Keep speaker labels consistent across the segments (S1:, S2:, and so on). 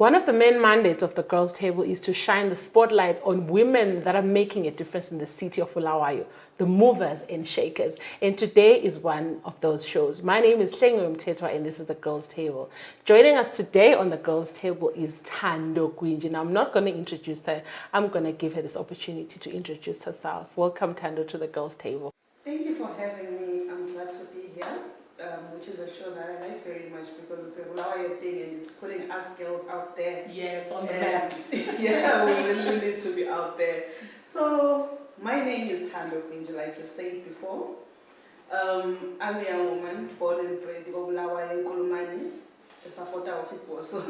S1: One of the main mandates of the Girls' Table is to shine the spotlight on women that are making a difference in the city of Bulawayo, the movers and shakers. And today is one of those shows. My name is Hlengiwe Mtetwa, and this is the Girls' Table. Joining us today on the Girls' Table is Thando Gwiji. Now, I'm not going to introduce her. I'm going to give her this opportunity to introduce herself. Welcome, Thando, to the Girls' Table.
S2: Thank you for having me. I'm glad to be here. Which is a show that I like very much because it's a Bulawayo thing and it's putting us girls out there.
S1: Yes, on the map.
S2: Yeah, we really need to be out there. So, my name is Thando Gwiji, like you said before. I'm a young woman born and bred in Bulawayo, Nkulumani, a supporter of football. So,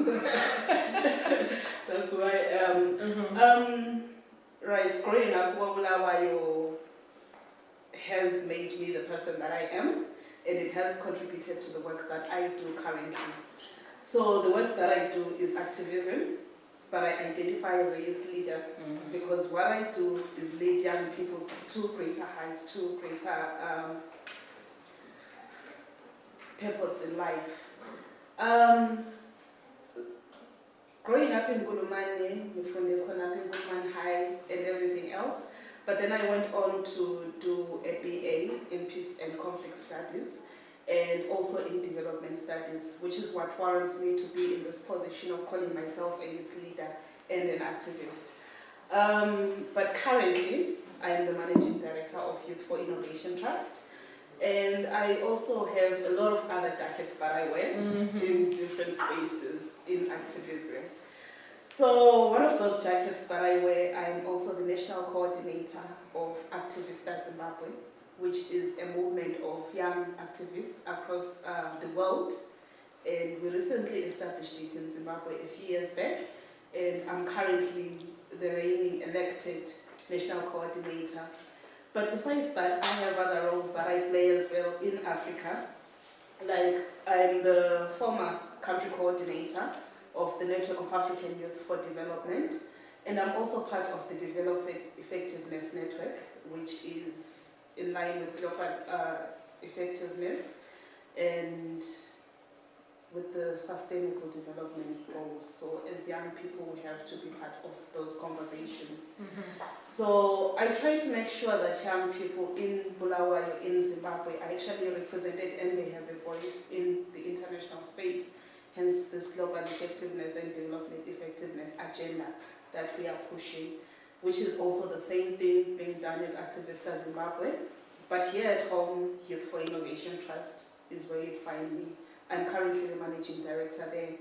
S2: that's why I am. Right, growing up, Bulawayo has made me the person that I am. And it has contributed to the work that I do currently. So the work that I do is activism, but I identify as a youth leader because what I do is lead young people to greater heights, to greater purpose in life. Growing up in Gulumane, from the Gulumane High and everything else, but then I went on to do a BA in Peace and Conflict Studies and also in Development Studies, which is what warrants me to be in this position of calling myself a youth leader and an activist. But currently, I am the Managing Director of Youth for Innovation Trust, and I also have a lot of other jackets that I wear in different spaces in activism. So one of those jackets that I wear, I'm also the National Coordinator of Activista Zimbabwe, which is a movement of young activists across the world. And we recently established it in Zimbabwe a few years back. And I'm currently the reigning elected National Coordinator. But besides that, I have other roles that I play as well in Africa. Like I'm the former country coordinator of the Network of African Youth for Development, and I'm also part of the Development Effectiveness Network, which is in line with global effectiveness and with the Sustainable Development Goals. So as young people, we have to be part of those conversations. So I try to make sure that young people in Bulawayo, in Zimbabwe, are actually represented and they have a voice in the international space. Hence this global effectiveness and development effectiveness agenda that we are pushing, which is also the same thing being done at Activista Zimbabwe. But here at home, Youth for Innovation Trust is where you find me. I'm currently the Managing Director there.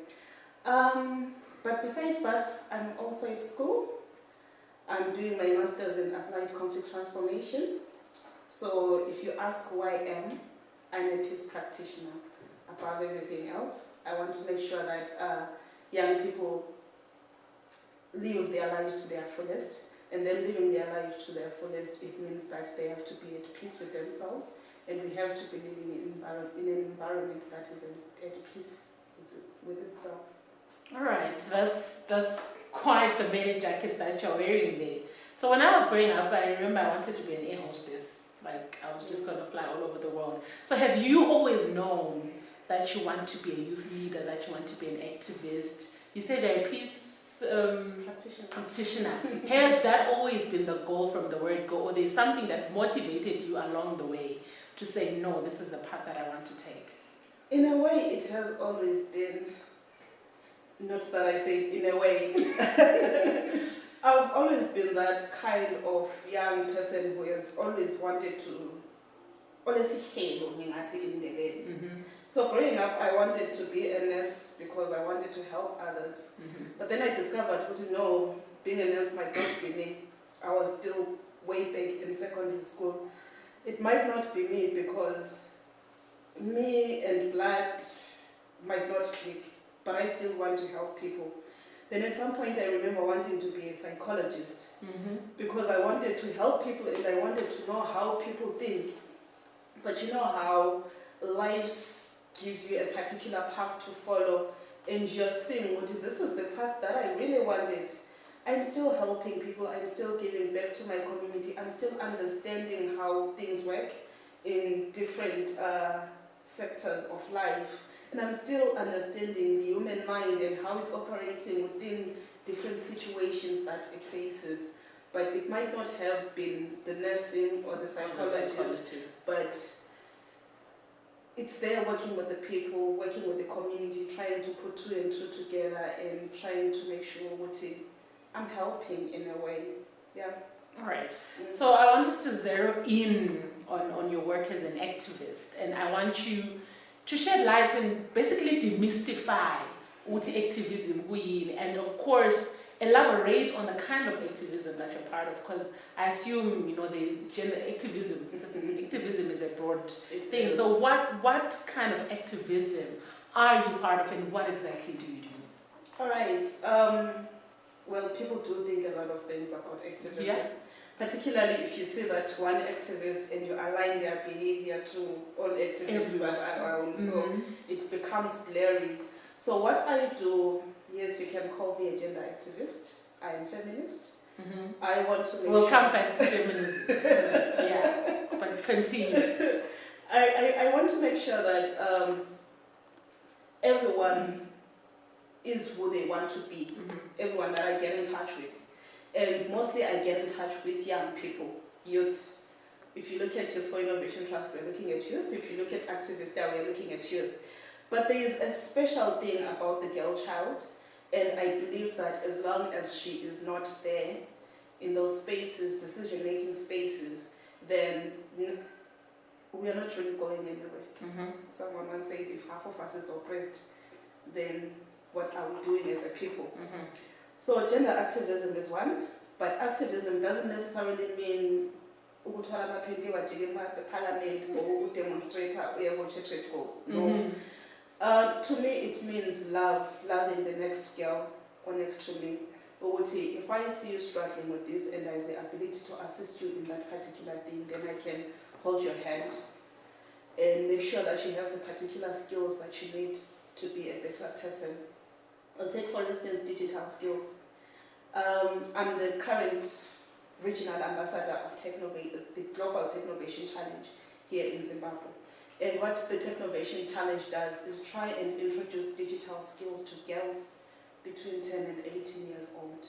S2: But besides that, I'm also at school. I'm doing my Master's in Applied Conflict Transformation. So if you ask who I am, I'm a peace practitioner. Above everything else, I want to make sure that young people live their lives to their fullest, and then living their lives to their fullest, it means that they have to be at peace with themselves, and we have to be living in an environment that is at peace with itself.
S1: All right, that's quite the many jackets that you're wearing there. So when I was growing up, I remember I wanted to be an air hostess. Like I was just going to fly all over the world. So have you always known that you want to be a youth leader, that you want to be an activist? You said you're a peace practitioner. Has that always been the goal from the word go, or there's something that motivated you along the way to say, no, this is the path that I want to take?
S2: In a way, it has always been, not that I say it in a way, I've always been that kind of young person who has always wanted to So growing up, I wanted to be a nurse because I wanted to help others. But then I discovered, no, being a nurse might not be me. I was still way back in secondary school. It might not be me because me and blood might not click, but I still want to help people. Then at some point I remember wanting to be a psychologist because I wanted to help people and I wanted to know how people think. But you know how life gives you a particular path to follow and you're seeing, this is the path that I really wanted. I'm still helping people, I'm still giving back to my community, I'm still understanding how things work in different sectors of life. And I'm still understanding the human mind and how it's operating within different situations that it faces. But it might not have been the nursing or the psychologist, but it's there working with the people, working with the community, trying to put two and two together and trying to make sure what I'm helping in a way. Yeah.
S1: All right. So I want us to zero in on your work as an activist, and I want you to shed light and basically demystify what activism is, and of course elaborate on the kind of activism that you're part of, because I assume the gender activism is a broad thing.
S2: Is.
S1: So what kind of activism are you part of, and what exactly do you do?
S2: All right. Well, people do think a lot of things about activism.
S1: Yeah.
S2: Particularly if you see that one activist and you align their behavior to all activists that are around, so it becomes blurry. So what I do, yes, you can call me a gender activist. I am feminist. I want to make
S1: We'll come back to feminism. Yeah, but continue.
S2: I want to make sure that everyone is who they want to be. Everyone that I get in touch with. And mostly I get in touch with young people, youth. If you look at Youth for Innovation Trust, we're looking at youth. If you look at activists, there we're looking at youth. But there is a special thing about the girl child, and I believe that as long as she is not there in those spaces, decision-making spaces, then we are not really going anywhere. Someone once said, if half of us is oppressed, then what are we doing as a people? So gender activism is one, but activism doesn't necessarily mean ukuthola abaphenti wajike parliament or demonstrate go. No. To me it means loving the next girl or next to me. If I see you struggling with this and I have the ability to assist you in that particular thing, then I can hold your hand and make sure that you have the particular skills that you need to be a better person. I'll take, for instance, digital skills. I'm the current regional ambassador of the Global Technovation Challenge here in Zimbabwe. And what the Technovation Challenge does is try and introduce digital skills to girls between 10 and 18 years old.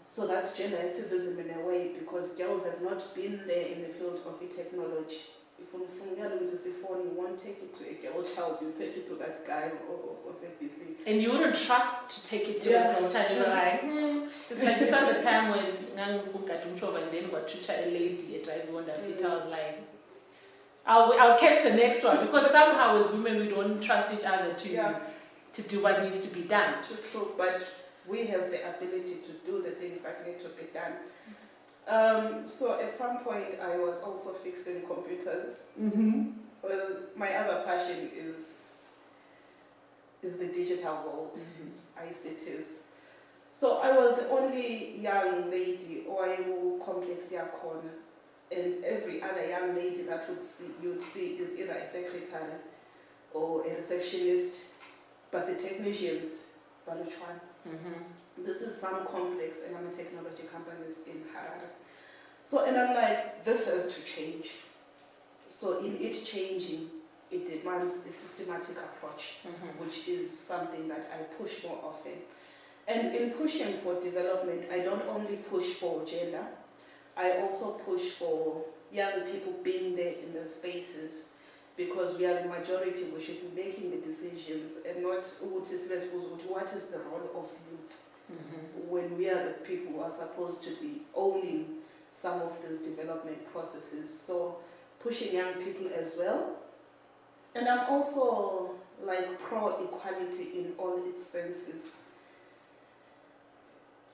S2: So that's gender activism in a way, because girls have not been there in the field of technology. If you won't take it to a girl child, you take it to that guy or CPC.
S1: And you wouldn't trust to take it to a girl child. You're like, it's like this other time when and then got to a lady at driving on that fit. I was like, I'll catch the next one, because somehow as women we don't trust each other to do what needs to be done.
S2: True, but we have the ability to do the things that need to be done. So at some point I was also fixing computers. Well, my other passion is the digital world, it's ICTs. So I was the only young lady or complex corner, and every other young lady that you'd see is either a secretary or a receptionist, but the technicians, which one? This is some complex, and I'm a technology company in Harare. So, and I'm like, this has to change. So in it changing, it demands a systematic approach, which is something that I push more often. And in pushing for development, I don't only push for gender, I also push for young people being there in the spaces, because we are the majority, we should be making the decisions and not what is the role of youth when we are the people who are supposed to be owning some of these development processes. So pushing young people as well. And I'm also like pro-equality in all its senses,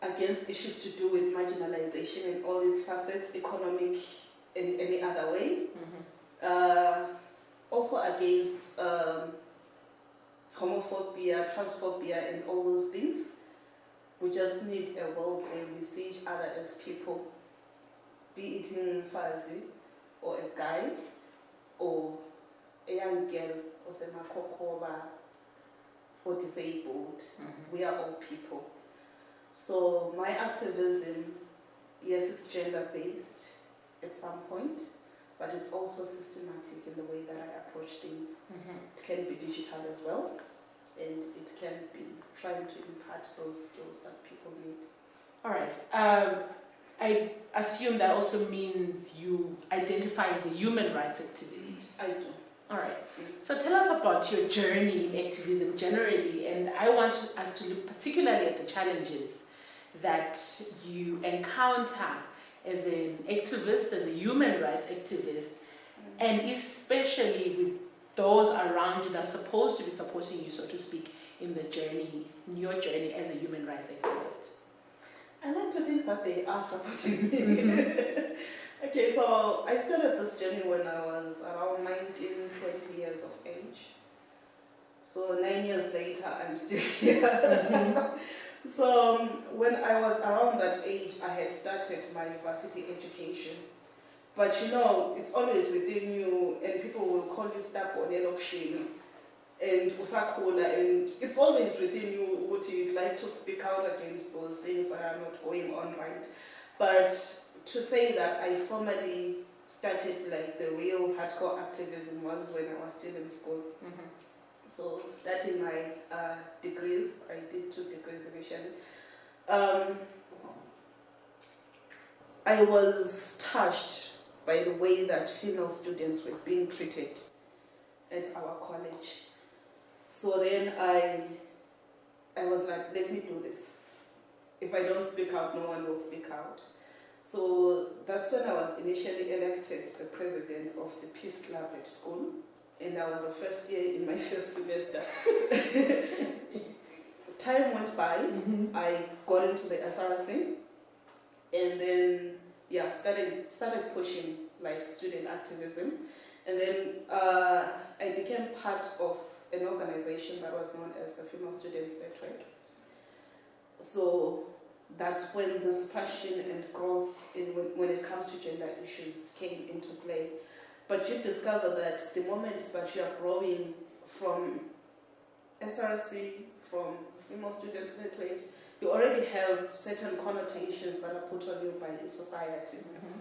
S2: against issues to do with marginalization in all its facets, economic and any other way. Also against homophobia, transphobia and all those things. We just need a world where we see each other as people, be it in Fazi or a guy or a young girl or Semakokoba or disabled. We are all people. So my activism, yes, it's gender-based at some point, but it's also systematic in the way that I approach things.
S1: Mm-hmm.
S2: It can be digital as well, and it can be trying to impart those skills that people need.
S1: All right. I assume that also means you identify as a human rights activist.
S2: I do.
S1: All right. So tell us about your journey in activism generally, and I want us to look particularly at the challenges that you encounter as an activist, as a human rights activist, and especially with those around you that are supposed to be supporting you, so to speak, in your journey as a human rights activist.
S2: I like to think that they are supporting me. Okay, so I started this journey when I was around 19, 20 years of age. So 9 years later, I'm still here. So when I was around that age, I had started my varsity education. But it's always within you, and people will call you stubborn and usakhula, and it's always within you what you'd like to speak out against those things that are not going on right. But to say that I formally started like the real hardcore activism was when I was still in school.
S1: Mm-hmm.
S2: So starting my degrees, I did 2 degrees initially. I was touched by the way that female students were being treated at our college. So then I was like, let me do this. If I don't speak out, no one will speak out. So that's when I was initially elected the president of the Peace Club at school. And I was a first year in my first semester. Time went by,
S1: Mm-hmm.
S2: I got into the SRC, and then started pushing like student activism. And then I became part of an organization that was known as the Female Students Network. So that's when this passion and growth when it comes to gender issues came into play. But you discover that the moment that you are growing from SRC, from Female Students Network, you already have certain connotations that are put on you by the society.
S1: Mm-hmm.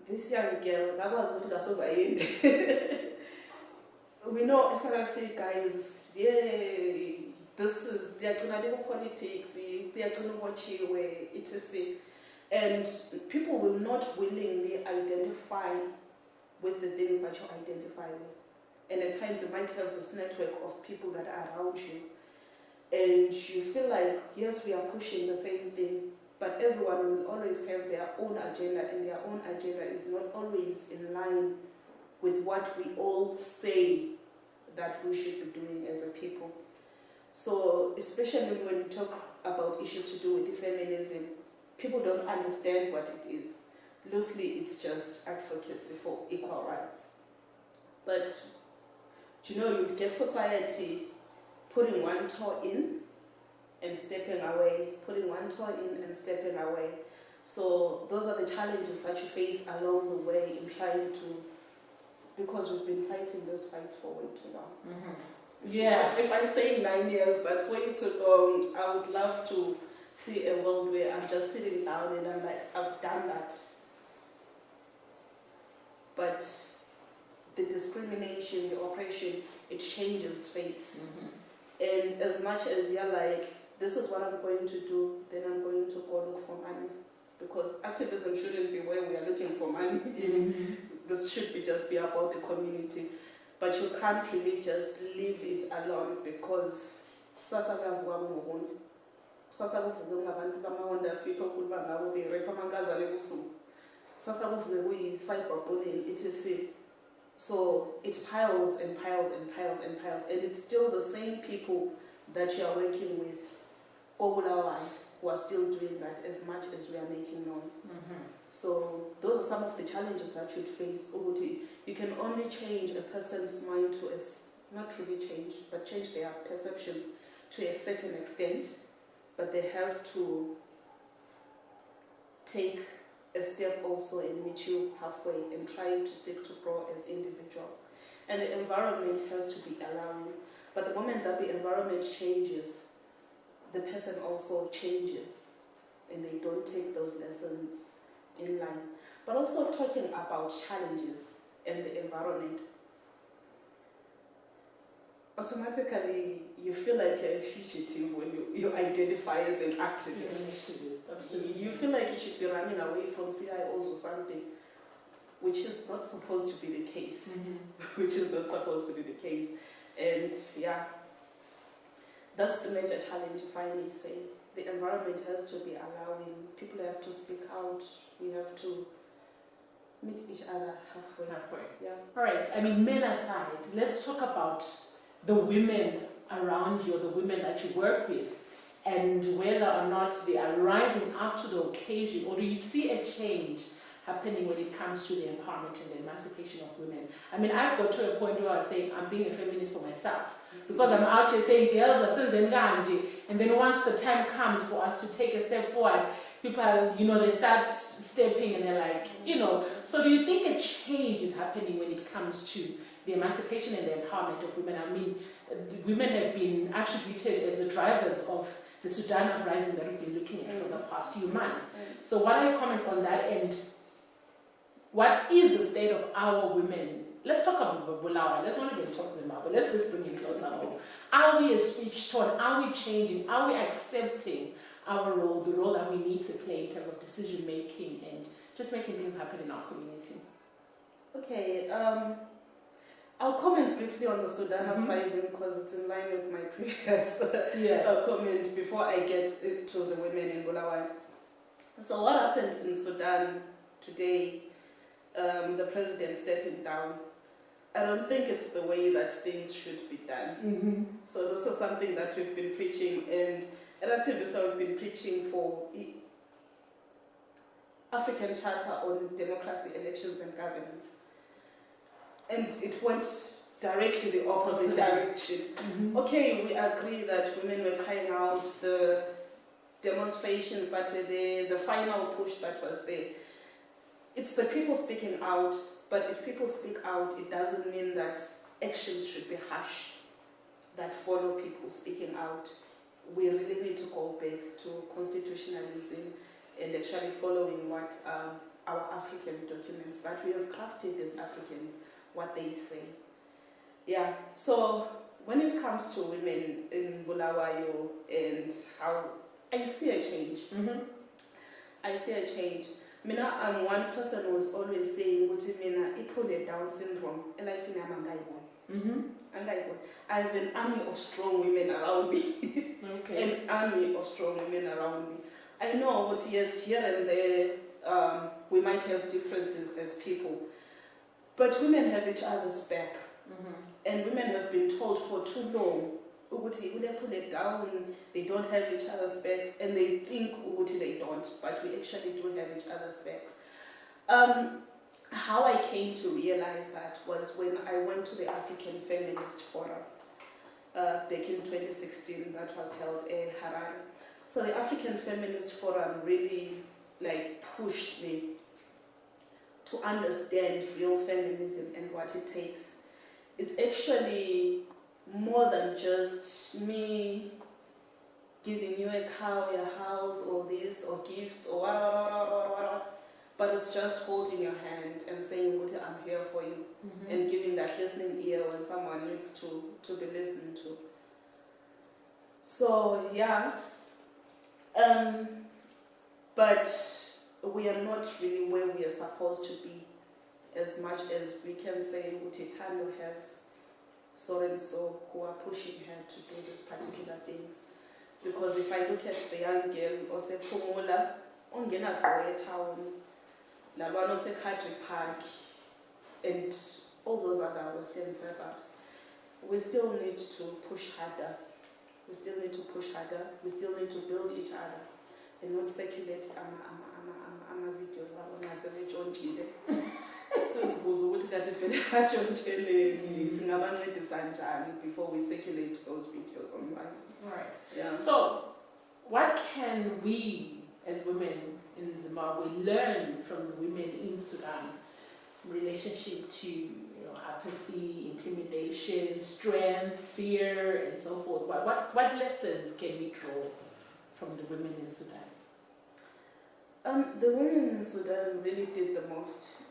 S2: This young girl, that was what I was saying. We know SRC guys, this is politics, etc. And people will not willingly identify with the things that you identify with. And at times you might have this network of people that are around you. And you feel like, yes, we are pushing the same thing, but everyone will always have their own agenda, and their own agenda is not always in line with what we all say that we should be doing as a people. So especially when we talk about issues to do with feminism, people don't understand what it is. Loosely, it's just advocacy for equal rights. But you get society putting one toe in and stepping away, putting one toe in and stepping away. So those are the challenges that you face along the way in trying to, because we've been fighting those fights for way too long.
S1: Mm-hmm. Yeah.
S2: If I'm saying 9 years, that's way too long. I would love to see a world where I'm just sitting down and I'm like, I've done that. But the discrimination, the oppression, it changes face.
S1: Mm-hmm.
S2: And as much as you're like, this is what I'm going to do, then I'm going to go look for money. Because activism shouldn't be where we are looking for money.
S1: Mm-hmm.
S2: This should just be about the community. But you can't really just leave it alone, because cyberbullying, etc. So it piles and piles and piles and piles, and it's still the same people that you are working with who are still doing that as much as we are making noise.
S1: Mm-hmm.
S2: So those are some of the challenges that you'd face. You can only change a person's mind to not really change, but change their perceptions to a certain extent, but they have to take a step also and meet you halfway and trying to seek to grow as individuals. And the environment has to be allowing. But the moment that the environment changes, the person also changes, and they don't take those lessons in line. but also talking about challenges and the environment. Automatically, you feel like you're a fugitive when you identify as an activist. You feel like you should be running away from CIOs or something, which is not supposed to be the case. Which is not supposed to be the case. And yeah, that's the major challenge, if I may say. The environment has to be allowing, people have to speak out, we have to meet each other halfway. Yeah.
S1: All right, I mean, men aside, let's talk about the women around you, or the women that you work with, and whether or not they are rising up to the occasion, or do you see a change happening when it comes to the empowerment and the emancipation of women? I mean, I got to a point where I was saying I'm being a feminist for myself, because I'm out here saying girls are senzenganji, and then once the time comes for us to take a step forward, people, they start stepping and they're like, So do you think a change is happening when it comes to the emancipation and the empowerment of women? I mean, women have been attributed as the drivers of the Sudan uprising that we've been looking at for the past few months. So what are your comments on that, and what is the state of our women? Let's talk about Bulawayo. Let's not even talk about, but let's just bring it closer home. Are we switched on? Are we changing? Are we accepting our role, the role that we need to play in terms of decision making and just making things happen in our community?
S2: Okay, I'll comment briefly on the Sudan uprising because it's in line with my previous comment before I get to the women in Bulawayo. So what happened in Sudan today, the president stepping down, I don't think it's the way that things should be done. So this is something that we've been preaching, and at Activista we've been preaching for African Charter on Democracy, Elections and Governance. And it went directly the opposite direction. Okay, we agree that women were crying out, the demonstrations that were there, the final push that was there. It's the people speaking out, but if people speak out, it doesn't mean that actions should be harsh that follow people speaking out. We really need to go back to constitutionalism and actually following what our African documents that we have crafted as Africans, what they say. Yeah, so when it comes to women in Bulawayo and how I see a change. I see a change. Mina, I'm one person who was always saying, Mina, ipule Down syndrome, and I think I have an army of strong women around me. An army of strong women around me. I know what yes, here and there, we might have differences as people, but women have each other's back. And women have been told for too long, Uguti, they pull it down, they don't have each other's backs, and they think Uguti they don't, but we actually do have each other's backs. How I came to realize that was when I went to the African Feminist Forum back in 2016 that was held in Harare. So the African Feminist Forum really pushed me to understand real feminism and what it takes. It's actually more than just me giving you a cow, a house, or this, or gifts, or whatever. But it's just holding your hand and saying, I'm here for you, and giving that listening ear when someone needs to be listened to. So, yeah. But we are not really where we are supposed to be, as much as we can say Thando has so and so who are pushing her to do these particular things. Because if I look at the young girl, Ose Pumula, Ongena Boy Town, Lalwano Secretary Park, and all those other western suburbs, we still need to push harder. We still need to push harder. We still need to build each other and not circulate videos before we circulate those videos online.
S1: Right.
S2: Yeah.
S1: So, what can we as women in Zimbabwe learn from the women in Sudan in relationship to apathy, intimidation, strength, fear, and so forth? What lessons can we draw from the women in Sudan?
S2: The women in Sudan really did the most.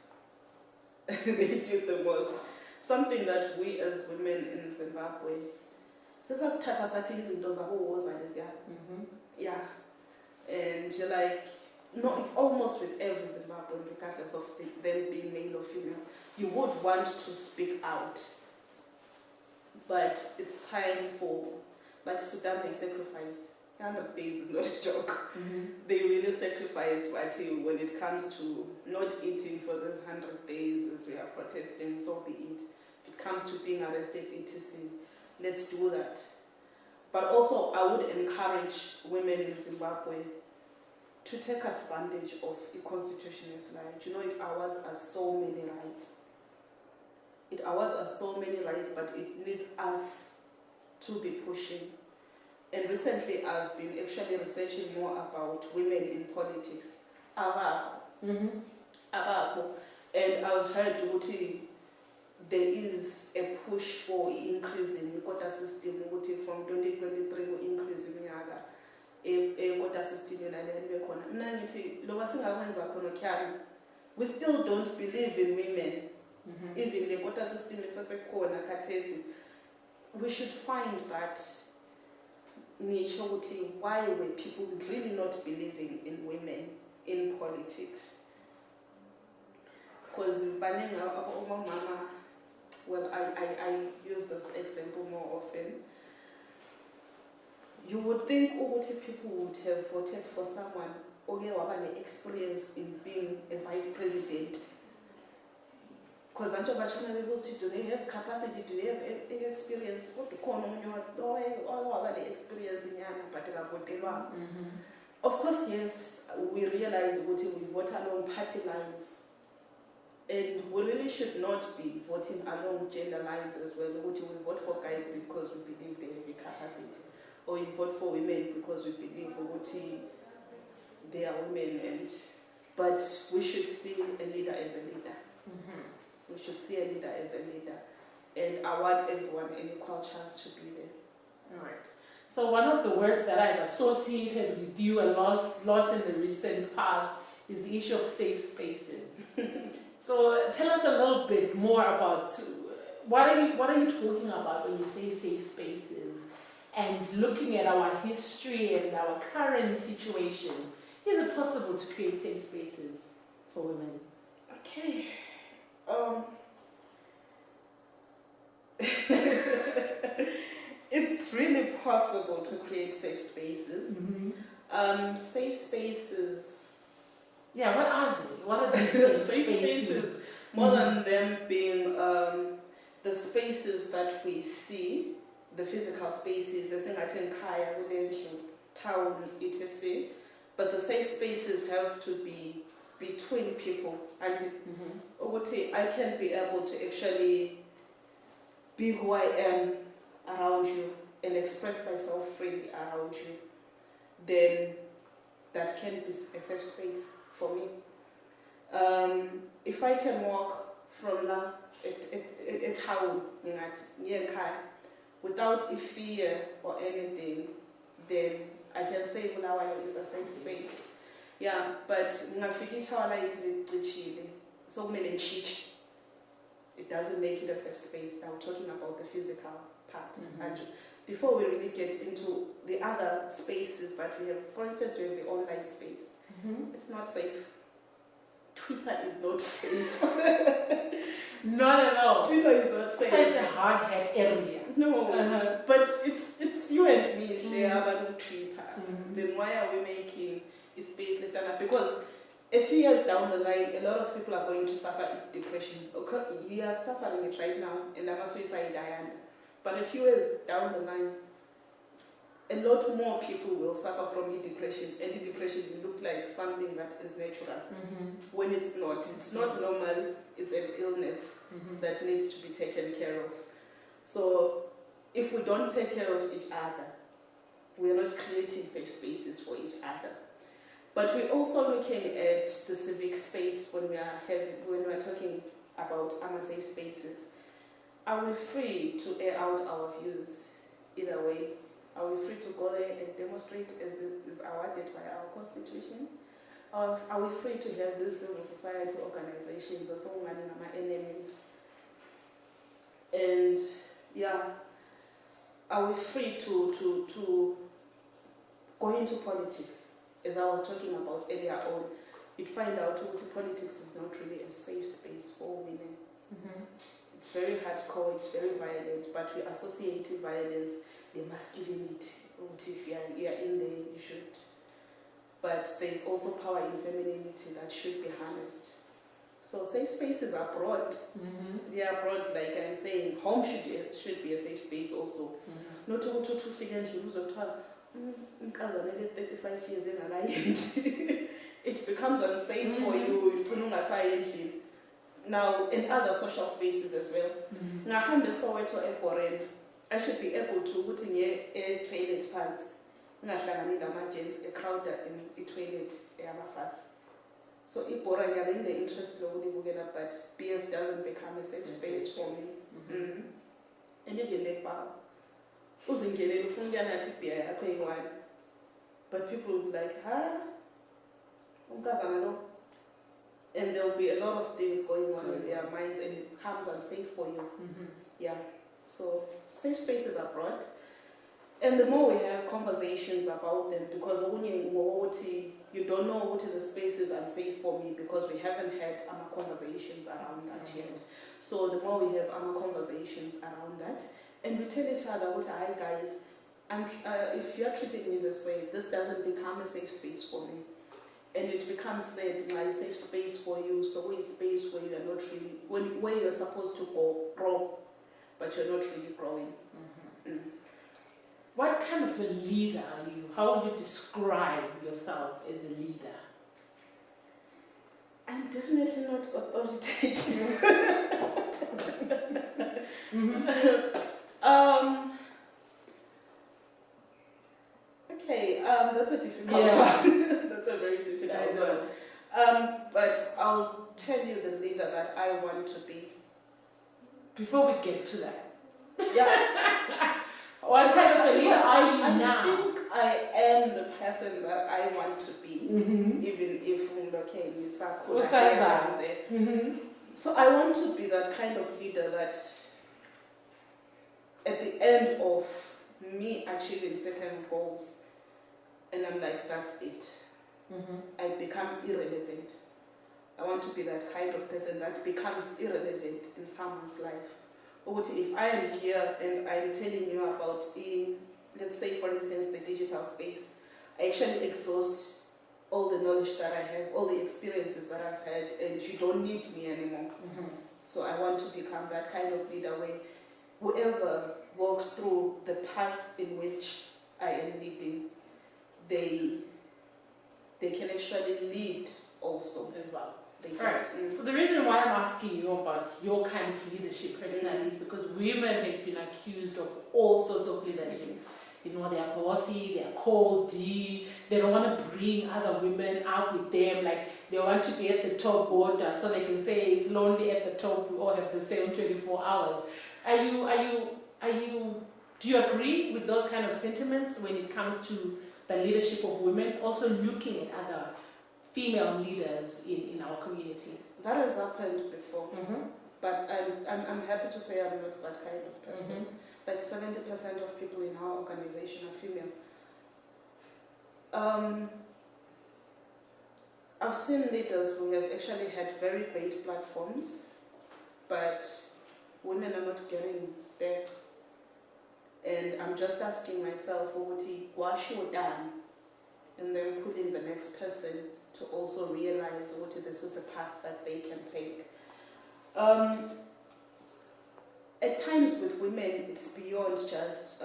S2: They did the most. Something that we as women in Zimbabwe, sesakuthatha sathi izinto zabowoza leziya. Yeah. And you're like, no, it's almost with every Zimbabwean, regardless of them being male or female. You would want to speak out. But it's time for, like Sudan, they sacrificed. 100 days is not a joke. They really sacrificed when it comes to not eating for this 100 days as we are protesting, so be it. If it comes to being arrested, etc., let's do that. But also, I would encourage women in Zimbabwe to take advantage of a constitution as right. You know, it awards us so many rights. It awards us so many rights, but it needs us to be pushing. And recently, I've been actually researching more about women in politics. And I've heard there is a push for increase in the quota system from 2023 increase in quota system. We still don't believe in women. Even the quota system is we should find that niche why were people really not believing in women in politics. Because well, I use this example more often. You would think people would have voted for someone who had experience in being a vice president. Because do they have capacity? Do they have experience? Of course, yes, we realize we vote along party lines. And we really should not be voting along gender lines as well. We vote for guys because we believe they have a capacity. Or we vote for women because we believe they are women. But we should see a leader as a leader. We should see a leader as a leader and award everyone an equal chance to be there.
S1: All right. So one of the words that I've associated with you a lot in the recent past is the issue of safe spaces. So tell us a little bit more about what are you talking about when you say safe spaces, and looking at our history and our current situation. Is it possible to create safe spaces for women?
S2: Okay. It's really possible to create safe spaces. Safe spaces.
S1: Yeah, what are they? What are these safe
S2: spaces? More than them being the spaces that we see, the physical spaces, as in Kaya, village, town, etc. But the safe spaces have to be between people, and I can be able to actually be who I am around you and express myself freely around you. Then that can be a safe space for me. If I can walk from a town near Kaya without a fear or anything, then I can say Bulawayo is a safe space. Yeah, but so many cheat. It doesn't make it a safe space. Now talking about the physical part. And before we really get into the other spaces that we have, for instance, we have the online space. It's not safe. Twitter is not safe.
S1: Not at all.
S2: Twitter is not safe.
S1: It's a hard hat area.
S2: No, but it's you and me share about Twitter. Then why are we making a space less enough? Because a few years down the line, a lot of people are going to suffer depression. Okay, we are suffering it right now, and I'm a suicide island. But a few years down the line, a lot more people will suffer from depression, and depression will look like something that is natural. When it's not. It's not normal, it's an illness that needs to be taken care of. So if we don't take care of each other, we are not creating safe spaces for each other. But we're also looking at the civic space when we are talking about our safe spaces. Are we free to air out our views either way? Are we free to go there and demonstrate as is awarded by our constitution? are we free to have these civil society organizations or so enemies? And yeah, are we free to go into politics? As I was talking about earlier on, you'd find out that politics is not really a safe space for women. It's very hardcore, it's very violent, but we associate violence, the masculinity. If you are in there, you should. But there's also power in femininity that should be harnessed. So safe spaces are broad. They are broad, like I'm saying, home should be a safe space also. Not to figure out 35 years in it becomes unsafe for you. Now, in other social spaces as well. I should be able to put in a toilet pants. A crowd in the toilet. So if I'm in the interest of but BF doesn't become a safe space for me. And if you let but people would be like, and there'll be a lot of things going on in their minds and it becomes unsafe for you. Yeah. So safe spaces are broad. And the more we have conversations about them, because you don't know what the space is unsafe for me because we haven't had conversations around that yet. So the more we have conversations around that, and we tell each other, hi guys, if you're treating me this way, this doesn't become a safe space for me. And it becomes said, my safe space for you, so a space where you are not really, where you're supposed to grow, but you're not really growing.
S1: What kind of a leader are you? How would you describe yourself as a leader?
S2: I'm definitely not authoritative. Okay, that's a difficult one. That's a very difficult one. But I'll tell you the leader that I want to be.
S1: Before we get to that.
S2: Yeah.
S1: What kind of a leader are you now?
S2: I think I am the person that I want to be, even if So I want to be that kind of leader that at the end of me achieving certain goals, and I'm like, that's it. I become irrelevant. I want to be that kind of person that becomes irrelevant in someone's life. Or if I am here and I'm telling you about, let's say for instance, the digital space, I actually exhaust all the knowledge that I have, all the experiences that I've had, and you don't need me anymore. So I want to become that kind of leader where whoever walks through the path in which I am leading, they can actually lead also
S1: as well.
S2: Right.
S1: So the reason why I'm asking you about your kind of leadership personally is because women have been accused of all sorts of leadership. You know, they are bossy, they are cold, they don't want to bring other women out with them, like they want to be at the top border so they can say it's lonely at the top, we all have the same 24 hours. Do you agree with those kind of sentiments when it comes to the leadership of women, also looking at other female leaders in our community?
S2: That has happened before, but I'm happy to say I'm not that kind of person. Like 70% of people in our organization are female. I've seen leaders who have actually had very great platforms, but women are not getting there. And I'm just asking myself, what should done? And then putting the next person to also realize this is the path that they can take. At times with women, it's beyond just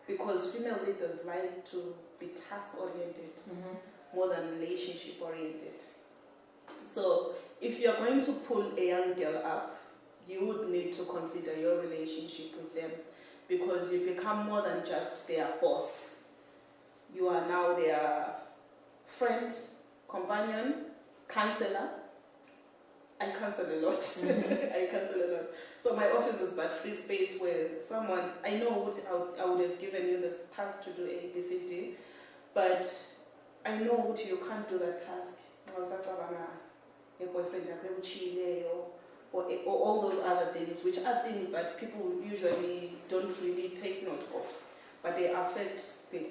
S2: because female leaders like to be task-oriented more than relationship-oriented. So if you're going to pull a young girl up, you would need to consider your relationship with them, because you become more than just their boss. You are now their friend, companion, counselor. I counsel a lot. I counsel a lot. So my office is that free space where someone, I know what I would have given you this task to do A, B, C, D, but I know what you can't do that task. A boyfriend or all those other things, which are things that people usually don't really take note of, but they affect the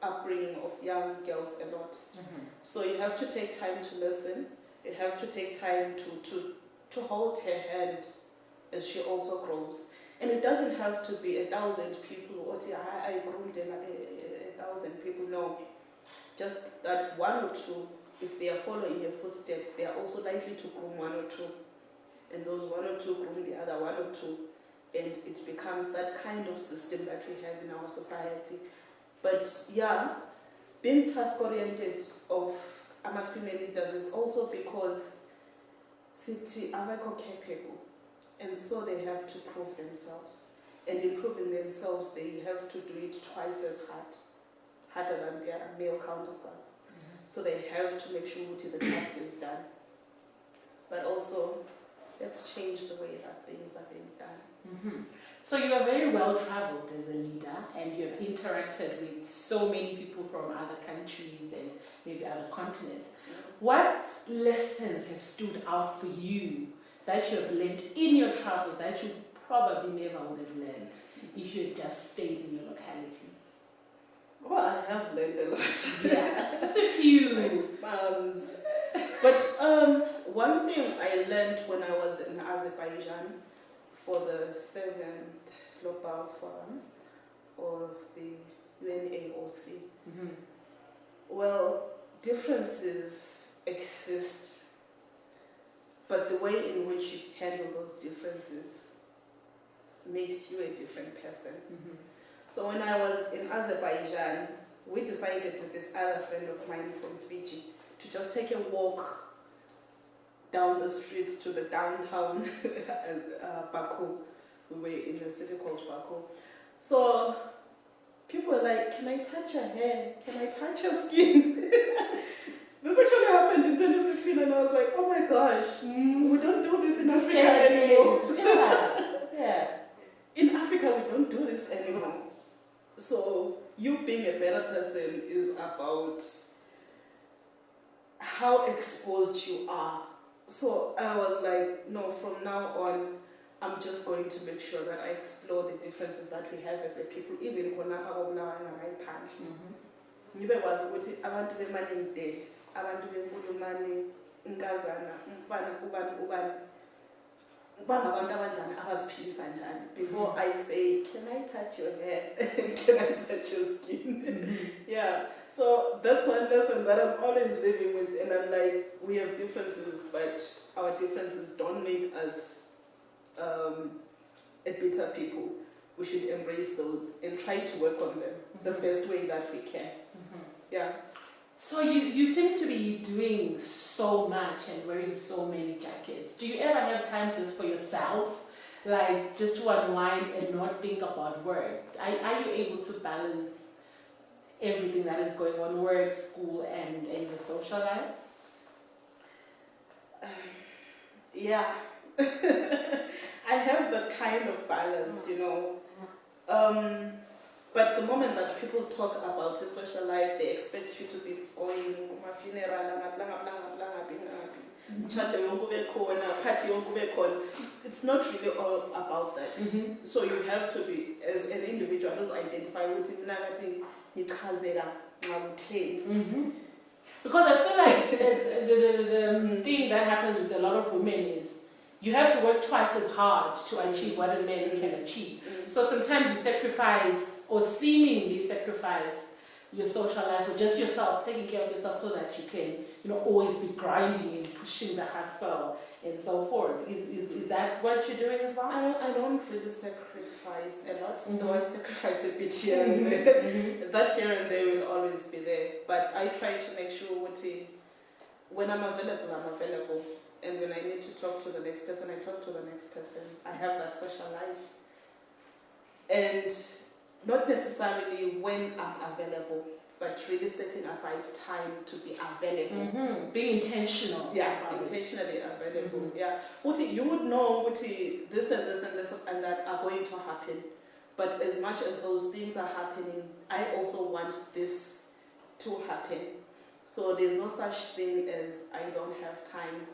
S2: upbringing of young girls a lot.
S1: Mm-hmm.
S2: So you have to take time to listen. You have to take time to hold her hand as she also grows. And it doesn't have to be 1,000 people, or I groomed 1,000 people, no. Just that one or two, if they are following your footsteps, they are also likely to groom one or two. And those one or two groom the other one or two. And it becomes that kind of system that we have in our society. But yeah, being task-oriented of female leaders is also because city are capable. And so they have to prove themselves. And in proving themselves, they have to do it twice as harder than their male counterparts. Mm-hmm. So they have to make sure the task is done. But also, let's change the way that things are being done.
S1: Mm-hmm. So you are very well traveled as a leader, and you have interacted with so many people from other countries and maybe other continents. Mm-hmm. What lessons have stood out for you that you have learned in your travels that you probably never would have learned if you had just stayed in your locality?
S2: Well, I have learned a lot.
S1: Yeah, just a few.
S2: Thanks, but one thing I learned when I was in Azerbaijan for the 7th Global Forum of the UNAOC,
S1: mm-hmm.
S2: well, differences exist, but the way in which you handle those differences makes you a different person.
S1: Mm-hmm.
S2: So when I was in Azerbaijan, we decided with this other friend of mine from Fiji to just take a walk down the streets to the downtown Baku. We were in a city called Baku. So people were like, can I touch your hair? Can I touch your skin? This actually happened in 2016 and I was like, oh my gosh, we don't do this in Africa anymore.
S1: Yeah.
S2: In Africa, we don't do this anymore. So you being a better person is about how exposed you are. So I was like, no, from now on, I'm just going to make sure that I explore the differences that we have as a people, even konapha kobulawayo ngaphandle. Ngibe kwazi ukuthi abantu bemaninde, abantu benkulumane, inkazana, umfana, ubani bangabantu abanjani abaziphilisa njani before I say, can I touch your hair? Can I touch your skin? Yeah, so that's one lesson that I'm always living with, and I'm like, we have differences, but our differences don't make us a bitter people. We should embrace those and try to work on them the best way that we can. Yeah.
S1: So you seem to be doing so much and wearing so many jackets. Do you ever have time just for yourself, like just to unwind and not think about work? Are you able to balance everything that is going on, work, school, and your social life?
S2: Yeah. I have that kind of balance, you know. But the moment that people talk about a social life, they expect you to be going to a funeral, it's not really all about that. Mm-hmm. So you have to be, as an individual, just identify what
S1: mm-hmm. Because I feel like the thing that happens with a lot of women is you have to work twice as hard to achieve what a man can achieve. Mm-hmm. So sometimes you sacrifice or seemingly sacrifice your social life or just yourself, taking care of yourself so that you can, always be grinding and pushing the hustle and so forth. Is that what you're doing as well?
S2: I don't really sacrifice a lot, though I sacrifice a bit here and there. Mm-hmm. That here and there will always be there. But I try to make sure when I'm available. And when I need to talk to the next person, I talk to the next person. I have that social life. And not necessarily when I'm available, but really setting aside time to be available.
S1: Mm-hmm. Being intentional.
S2: Yeah, intentionally available. Mm-hmm. Yeah. You would know this and this and this and that are going to happen. But as much as those things are happening, I also want this to happen. So there's no such thing as I don't have time,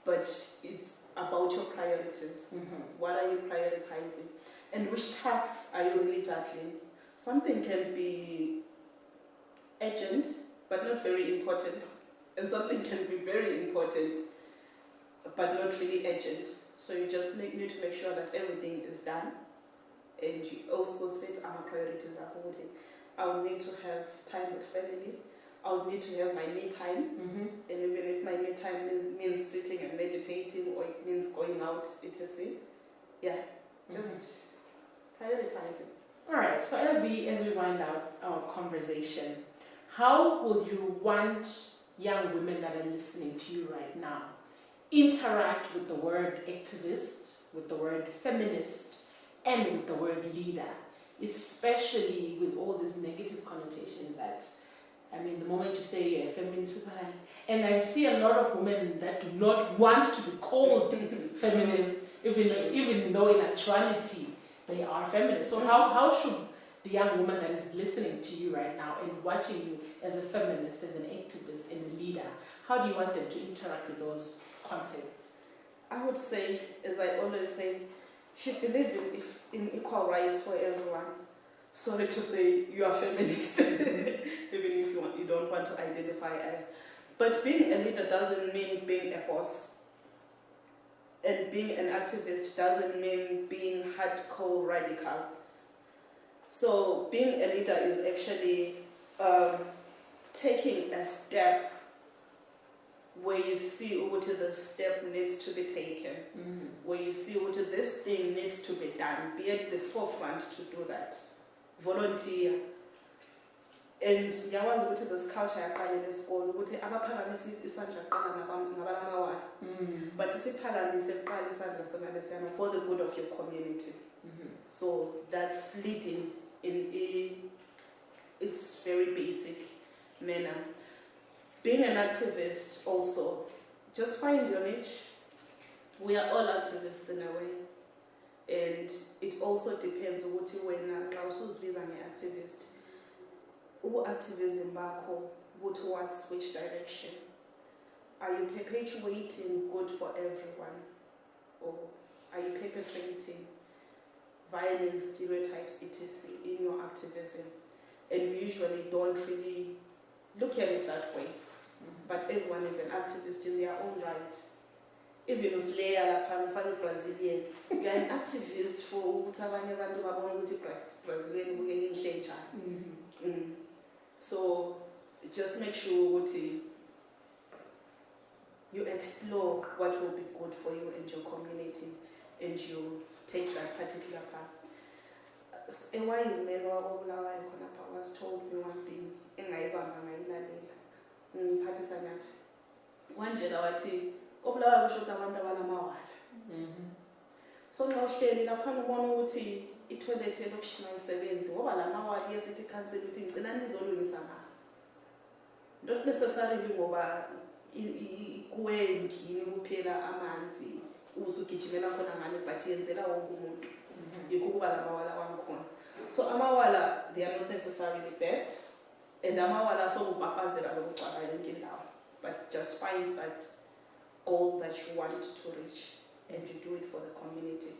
S2: but it's about your priorities. What are you prioritizing? And which tasks are you really juggling? Something can be urgent, but not very important. And something can be very important, but not really urgent. So you just need to make sure that everything is done. And you also set our priorities accordingly. I will need to have time with family. I would need to have my me time. And even if my me time means sitting and meditating, or it means going out, etc. Yeah, just prioritizing.
S1: All right, so as we wind out our conversation, how would you want young women that are listening to you right now interact with the word activist, with the word feminist, and with the word leader, especially with all these negative connotations that, I mean, the moment you say you're a feminist, and I see a lot of women that do not want to be called feminists, even though in actuality they are feminists. So how should the young woman that is listening to you right now and watching you as a feminist, as an activist, and a leader, how do you want them to interact with those concepts?
S2: I would say, as I always say, should believe in equal rights for everyone. Sorry to say you are feminist, even if you don't want to identify as. But being a leader doesn't mean being a boss. And being an activist doesn't mean being hardcore radical. So being a leader is actually taking a step where you see what the step needs to be taken, where you see what this thing needs to be done, be at the forefront to do that. Volunteer. And yawazi ukuthi this culture yaqalela esikole ukuthi abaphakamisa isandla kuqala ngabalamawala. But isiphakamise kuqala isandla sanalesiyana for the good of your community. So that's leading in its very basic manner. Being an activist also, just find your niche. We are all activists in a way. And it also depends on what you when usuzibiza nge-activist. Activism bakho towards which direction? Are you perpetuating good for everyone? Or are you perpetrating violence, stereotypes, etc. in your activism? And we usually don't really look at it that way. But everyone is an activist in their own right. Even uSleya lapha ngifaka Brazilian, you are an activist for ukuthi abanye abantu babone ukuthi Brazilian ubukeka inhle njani. So just make sure that you explore what will be good for you and your community, and you take that particular path. A wise man was told me one thing, one generation, so now she lapha ubona ukuthi itoilet elokushina isebenzi ngoba lamawali yesithi cancel ukuthi ngicela nizolungisa ngapha. Not necessarily ngoba kuwe ngini kuphela amanzi usugijimela khona ngane but yenzela wonke umuntu. Yikho kuba lamawala wangikhona. So amawala, they are not necessarily bad, and amawala sokubhapazela lokucala yonke indawo, but just find that goal that you want to reach and you do it for the community.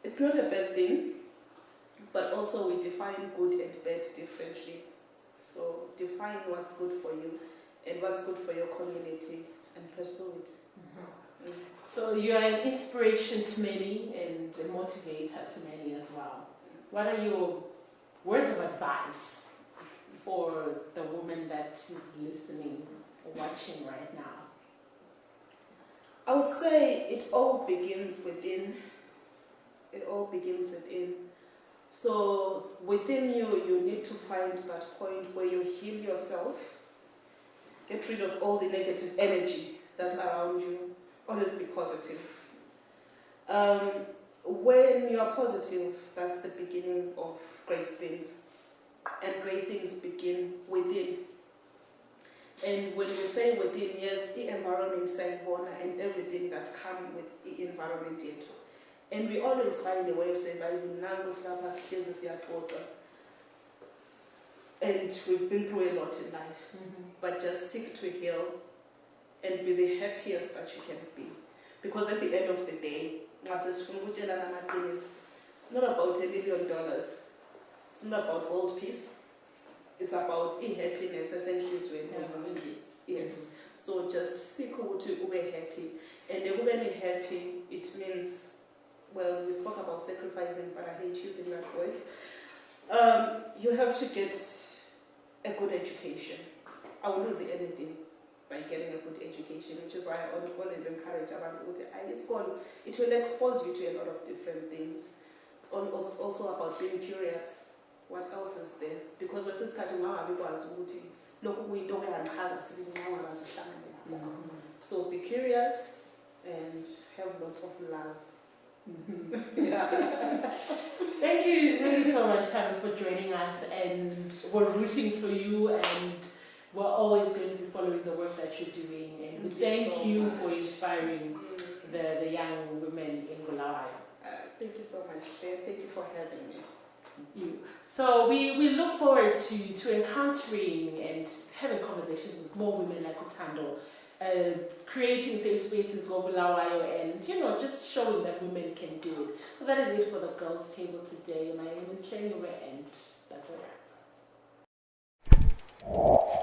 S2: It's not a bad thing, but also we define good and bad differently. So define what's good for you and what's good for your community and pursue it.
S1: So you are an inspiration to many and a motivator to many as well. What are your words of advice for the woman that is listening or watching right now?
S2: I would say it all begins within. It all begins within. So within you, you need to find that point where you heal yourself, get rid of all the negative energy that's around you, always be positive. When you are positive, that's the beginning of great things. And great things begin within. And when we say within, yes, the environment, and everything that comes with the environment yet. And we always find a way of saying, And we've been through a lot in life. But just seek to heal and be the happiest that you can be. Because at the end of the day, it's not about $1 million. It's not about world peace. It's about happiness, essentially. Yes. So just seek to be happy. And to be happy, it means, well, we spoke about sacrificing, but I hate using that word. You have to get a good education. I will lose anything by getting a good education, which is why I always encourage about it will expose you to a lot of different things. It's also about being curious. What else is there? Because we're just cutting out so be curious and have lots of love.
S1: Yeah. Thank you so much, Thando, for joining us, and we're rooting for you, and we're always going to be following the work that you're doing, and thank you for inspiring the young women in Bulawayo.
S2: Thank you so much, Claire. Thank you for having me.
S1: So we look forward to encountering and having conversations with more women like Thando, creating safe spaces for Bulawayo, and just showing that women can do it. So that is it for the girls' table today. My name is Hlengiwe, and that's a wrap.